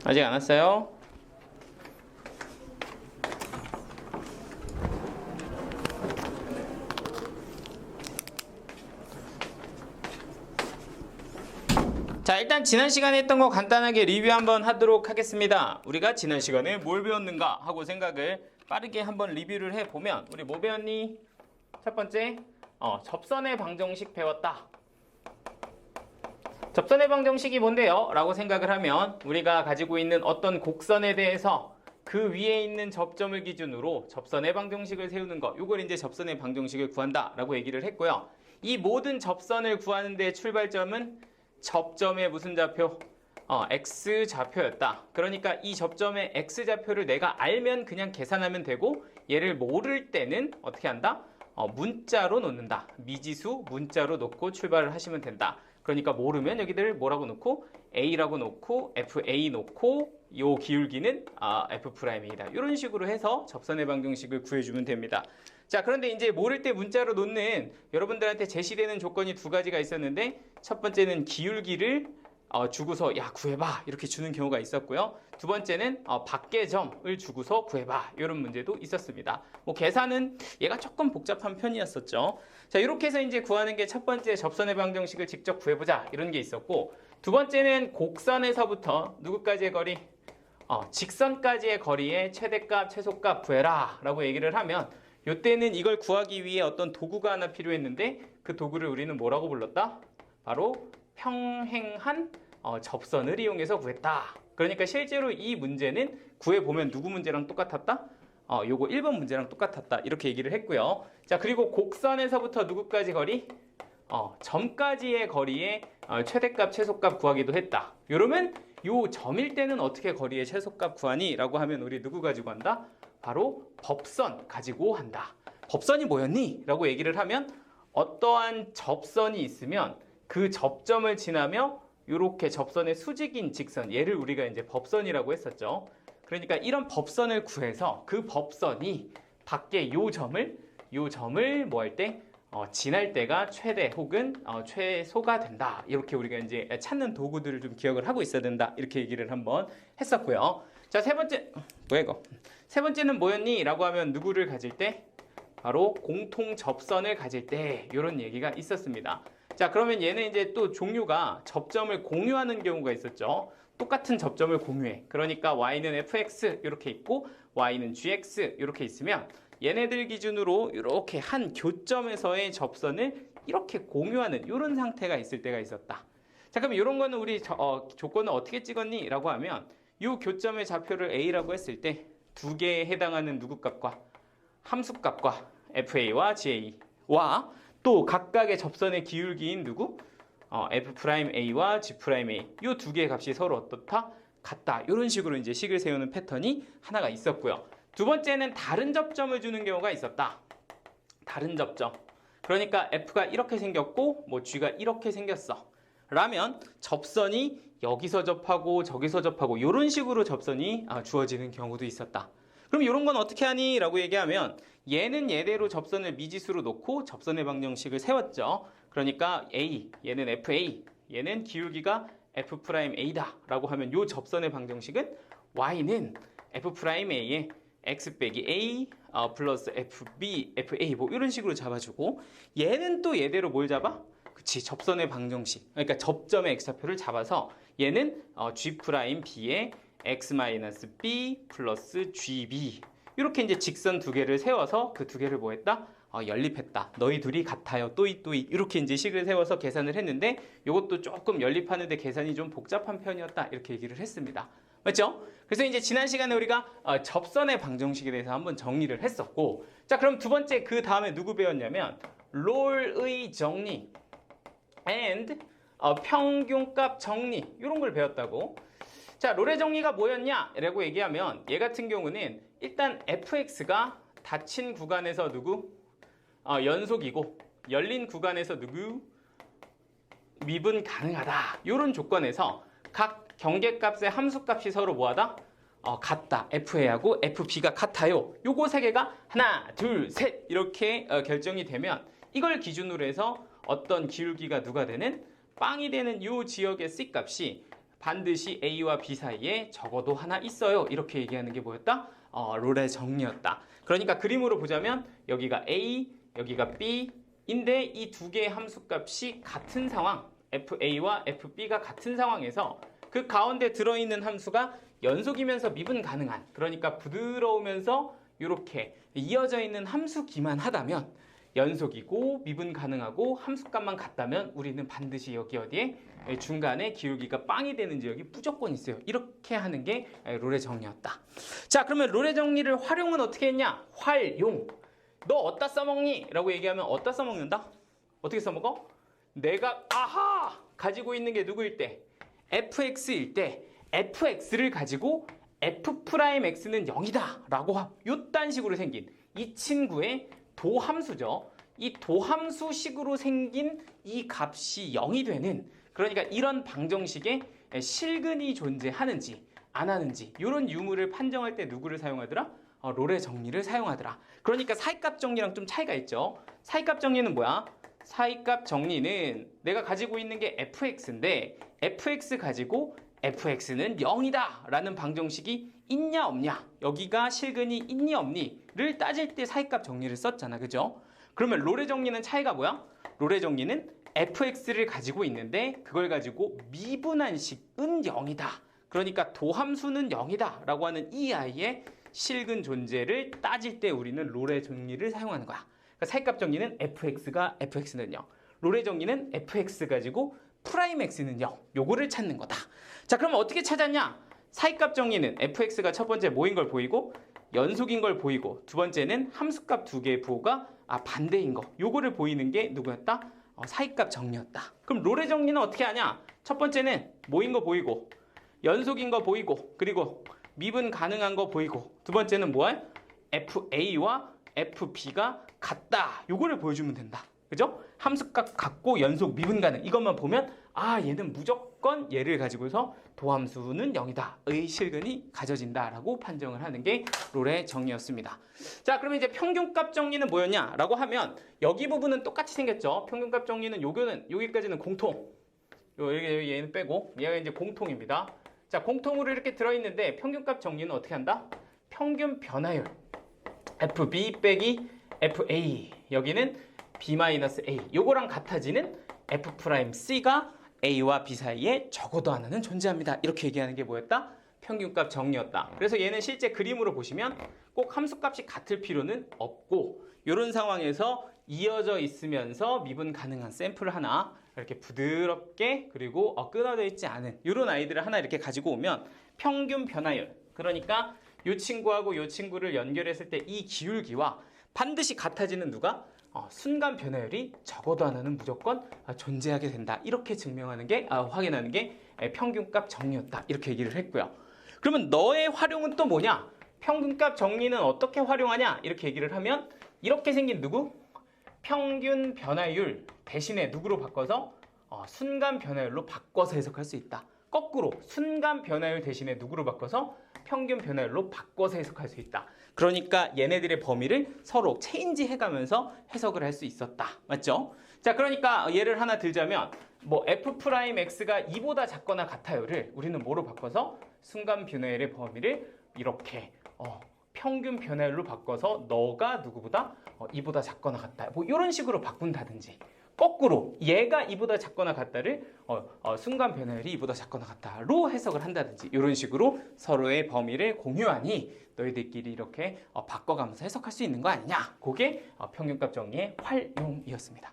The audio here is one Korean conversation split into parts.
아직 안 왔어요? 자, 일단 지난 시간에 했던 거 간단하게 리뷰 한번 하도록 하겠습니다. 우리가 지난 시간에 뭘 배웠는가 하고 생각을 빠르게 한번 리뷰를 해보면 우리 뭐 배웠니? 첫 번째, 접선의 방정식 배웠다. 접선의 방정식이 뭔데요? 라고 생각을 하면 우리가 가지고 있는 어떤 곡선에 대해서 그 위에 있는 접점을 기준으로 접선의 방정식을 세우는 거, 요걸 이제 접선의 방정식을 구한다 라고 얘기를 했고요. 이 모든 접선을 구하는 데 출발점은 접점의 무슨 좌표? X좌표였다. 그러니까 이 접점의 X좌표를 내가 알면 그냥 계산하면 되고, 얘를 모를 때는 어떻게 한다? 문자로 놓는다. 미지수 문자로 놓고 출발을 하시면 된다. 그러니까 모르면 여기들 뭐라고 놓고 A라고 놓고 FA 놓고 요 기울기는 F'A다. 이런 식으로 해서 접선의 방정식을 구해주면 됩니다. 자, 그런데 이제 모를 때 문자로 놓는 여러분들한테 제시되는 조건이 두 가지가 있었는데, 첫 번째는 기울기를 주고서 야 구해봐 이렇게 주는 경우가 있었고요. 두 번째는 밖의 점을 주고서 구해봐 이런 문제도 있었습니다. 뭐 계산은 얘가 조금 복잡한 편이었었죠. 자, 이렇게 해서 이제 구하는 게 첫 번째 접선의 방정식을 직접 구해보자 이런 게 있었고, 두 번째는 곡선에서부터 누구까지의 거리? 직선까지의 거리의 최대값 최소값 구해라 라고 얘기를 하면, 이때는 이걸 구하기 위해 어떤 도구가 하나 필요했는데 그 도구를 우리는 뭐라고 불렀다? 바로 평행한 접선을 이용해서 구했다. 그러니까 실제로 이 문제는 구해보면 누구 문제랑 똑같았다? 요거 1번 문제랑 똑같았다. 이렇게 얘기를 했고요. 자, 그리고 곡선에서부터 누구까지 거리? 점까지의 거리의 최대값 최소값 구하기도 했다. 이러면 요 점일 때는 어떻게 거리의 최소값 구하니? 라고 하면 우리 누구 가지고 한다? 바로 법선 가지고 한다. 법선이 뭐였니? 라고 얘기를 하면 어떠한 접선이 있으면 그 접점을 지나며 이렇게 접선의 수직인 직선, 얘를 우리가 이제 법선이라고 했었죠. 그러니까 이런 법선을 구해서 그 법선이 밖에 요 점을 뭐 할 때? 지날 때가 최대 혹은 최소가 된다. 이렇게 우리가 이제 찾는 도구들을 좀 기억을 하고 있어야 된다. 이렇게 얘기를 한번 했었고요. 자, 세 번째, 뭐야 이거? 세 번째는 뭐였니? 라고 하면 누구를 가질 때? 바로 공통 접선을 가질 때 이런 얘기가 있었습니다. 자, 그러면 얘는 이제 또 종류가 접점을 공유하는 경우가 있었죠. 똑같은 접점을 공유해. 그러니까 y는 fx 이렇게 있고 y는 gx 이렇게 있으면 얘네들 기준으로 이렇게 한 교점에서의 접선을 이렇게 공유하는 이런 상태가 있을 때가 있었다. 자, 그럼 이런 거는 우리 조건을 어떻게 찍었니? 라고 하면 이 교점의 좌표를 a라고 했을 때 두 개에 해당하는 누구 값과 함수 값과 FA와 GA와 또 각각의 접선의 기울기인 누구? F'A와 G'A 이 두 개의 값이 서로 어떻다? 같다. 이런 식으로 이제 식을 세우는 패턴이 하나가 있었고요. 두 번째는 다른 접점을 주는 경우가 있었다. 다른 접점. 그러니까 F가 이렇게 생겼고 뭐 G가 이렇게 생겼어. 라면 접선이 여기서 접하고 저기서 접하고 이런 식으로 접선이 주어지는 경우도 있었다. 그럼 이런 건 어떻게 하니? 라고 얘기하면 얘는 얘대로 접선을 미지수로 놓고 접선의 방정식을 세웠죠. 그러니까 A, 얘는 FA, 얘는 기울기가 F'A다 라고 하면 이 접선의 방정식은 Y는 F'A의 X 빼기 A 플러스 FB, FA 뭐 이런 식으로 잡아주고, 얘는 또 얘대로 뭘 잡아? 그치, 접선의 방정식. 그러니까 접점의 X좌표를 잡아서 얘는 G'B의 X-B 플러스 GB 이렇게 이제 직선 두 개를 세워서 그 두 개를 뭐 했다? 연립했다. 너희 둘이 같아요. 또이 이렇게 이제 식을 세워서 계산을 했는데 이것도 조금 연립하는데 계산이 좀 복잡한 편이었다. 이렇게 얘기를 했습니다. 맞죠? 그래서 이제 지난 시간에 우리가 접선의 방정식에 대해서 한번 정리를 했었고, 자, 그럼 두 번째 그 다음에 누구 배웠냐면 롤의 정리 and 평균값 정리 이런 걸 배웠다고. 자, 롤의 정리가 뭐였냐? 라고 얘기하면 얘 같은 경우는 일단 fx가 닫힌 구간에서 누구? 연속이고 열린 구간에서 누구? 미분 가능하다. 이런 조건에서 각 경계값의 함수값이 서로 뭐하다? 같다. FA하고 FB가 같아요. 요거 세 개가 하나, 둘, 셋 이렇게 결정이 되면 이걸 기준으로 해서 어떤 기울기가 누가 되는? 빵이 되는 요 지역의 C값이 반드시 A와 B 사이에 적어도 하나 있어요. 이렇게 얘기하는 게 뭐였다? 롤의 정리였다. 그러니까 그림으로 보자면 여기가 A, 여기가 B인데 이 두 개의 함수값이 같은 상황, FA와 FB가 같은 상황에서 그 가운데 들어있는 함수가 연속이면서 미분 가능한, 그러니까 부드러우면서 이렇게 이어져 있는 함수기만 하다면, 연속이고 미분 가능하고 함수값만 같다면 우리는 반드시 여기 어디에 중간에 기울기가 빵이 되는 지역이 무조건 있어요. 이렇게 하는 게 롤의 정리였다. 자, 그러면 롤의 정리를 활용은 어떻게 했냐? 활용. 너 어디다 써먹니? 라고 얘기하면 어디다 써먹는다? 어떻게 써먹어? 내가 가지고 있는 게 누구일 때? fx일 때 fx를 가지고 f'x는 0이다 라고 요딴 식으로 생긴 이 친구의 도함수죠. 이 도함수식으로 생긴 이 값이 0이 되는, 그러니까 이런 방정식에 실근이 존재하는지 안 하는지 이런 유무를 판정할 때 누구를 사용하더라? 롤의 정리를 사용하더라. 그러니까 사이값 정리랑 좀 차이가 있죠. 사이값 정리는 뭐야? 사이값 정리는 내가 가지고 있는 게 fx인데 fx 가지고 fx는 0이다 라는 방정식이 있냐 없냐, 여기가 실근이 있니 없니를 따질 때 사이값 정리를 썼잖아. 그죠? 그러면 롤의 정리는 차이가 뭐야? 롤의 정리는 fx를 가지고 있는데 그걸 가지고 미분한 식은 0이다. 그러니까 도함수는 0이다 라고 하는 이 아이의 실근 존재를 따질 때 우리는 롤의 정리를 사용하는 거야. 그러니까 사이값 정리는 fx가 fx는 0, 롤의 정리는 fx 가지고 프라임 x는 0, 요거를 찾는 거다. 자, 그러면 어떻게 찾았냐? 사이값 정리는 fx가 첫 번째 뭐인 걸 보이고 연속인 걸 보이고, 두 번째는 함수값 두 개의 부호가 반대인 거, 요거를 보이는 게 누구였다? 사이값 정리였다. 그럼 롤의 정리는 어떻게 하냐? 첫 번째는 뭐인 거 보이고 연속인 거 보이고 그리고 미분 가능한 거 보이고, 두 번째는 뭐야? FA와 FB가 같다. 요거를 보여주면 된다. 그죠? 함수값 같고 연속 미분 가능, 이것만 보면 얘는 무조건 얘를 가지고서 도함수는 0이다 의 실근이 가져진다 라고 판정을 하는 게 롤의 정리였습니다. 자, 그러면 이제 평균값 정리는 뭐였냐 라고 하면 여기 부분은 똑같이 생겼죠. 평균값 정리는 여기까지는 공통, 얘는 빼고 얘가 이제 공통입니다. 자, 공통으로 이렇게 들어있는데 평균값 정리는 어떻게 한다? 평균 변화율 FB 빼기 FA, 여기는 B-A, 요거랑 같아지는 F'C가 A와 B 사이에 적어도 하나는 존재합니다. 이렇게 얘기하는 게 뭐였다? 평균값 정리였다. 그래서 얘는 실제 그림으로 보시면 꼭 함수값이 같을 필요는 없고, 이런 상황에서 이어져 있으면서 미분 가능한 샘플 하나 이렇게 부드럽게 그리고 끊어져 있지 않은 이런 아이들을 하나 이렇게 가지고 오면 평균 변화율, 그러니까 이 친구하고 이 친구를 연결했을 때 이 기울기와 반드시 같아지는 누가? 순간 변화율이 적어도 하나는 무조건 존재하게 된다. 이렇게 증명하는 게 확인하는 게 평균값 정리였다. 이렇게 얘기를 했고요. 그러면 너의 활용은 또 뭐냐? 평균값 정리는 어떻게 활용하냐? 이렇게 얘기를 하면 이렇게 생긴 누구? 평균 변화율 대신에 누구로 바꿔서 순간 변화율로 바꿔서 해석할 수 있다. 거꾸로 순간 변화율 대신에 누구로 바꿔서 평균 변화율로 바꿔서 해석할 수 있다. 그러니까 얘네들의 범위를 서로 체인지 해가면서 해석을 할 수 있었다. 맞죠? 자, 그러니까 예를 하나 들자면 뭐 F'X가 2보다 작거나 같아요를 우리는 뭐로 바꿔서 순간 변화율의 범위를 이렇게 평균 변화율로 바꿔서 너가 누구보다 2보다 작거나 같다. 뭐 이런 식으로 바꾼다든지, 거꾸로 얘가 2보다 작거나 같다를 순간 변화율이 2보다 작거나 같다로 해석을 한다든지, 이런 식으로 서로의 범위를 공유하니 너희들끼리 이렇게 바꿔가면서 해석할 수 있는 거 아니냐. 그게 평균값 정리의 활용이었습니다.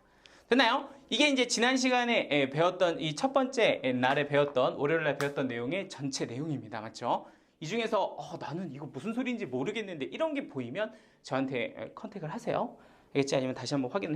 됐나요? 이게 이제 지난 시간에 배웠던 이 첫 번째 날에 배웠던, 월요일날 배웠던 내용의 전체 내용입니다. 맞죠? 이 중에서 나는 이거 무슨 소리인지 모르겠는데 이런 게 보이면 저한테 컨택을 하세요. 알겠지? 아니면 다시 한번 확인을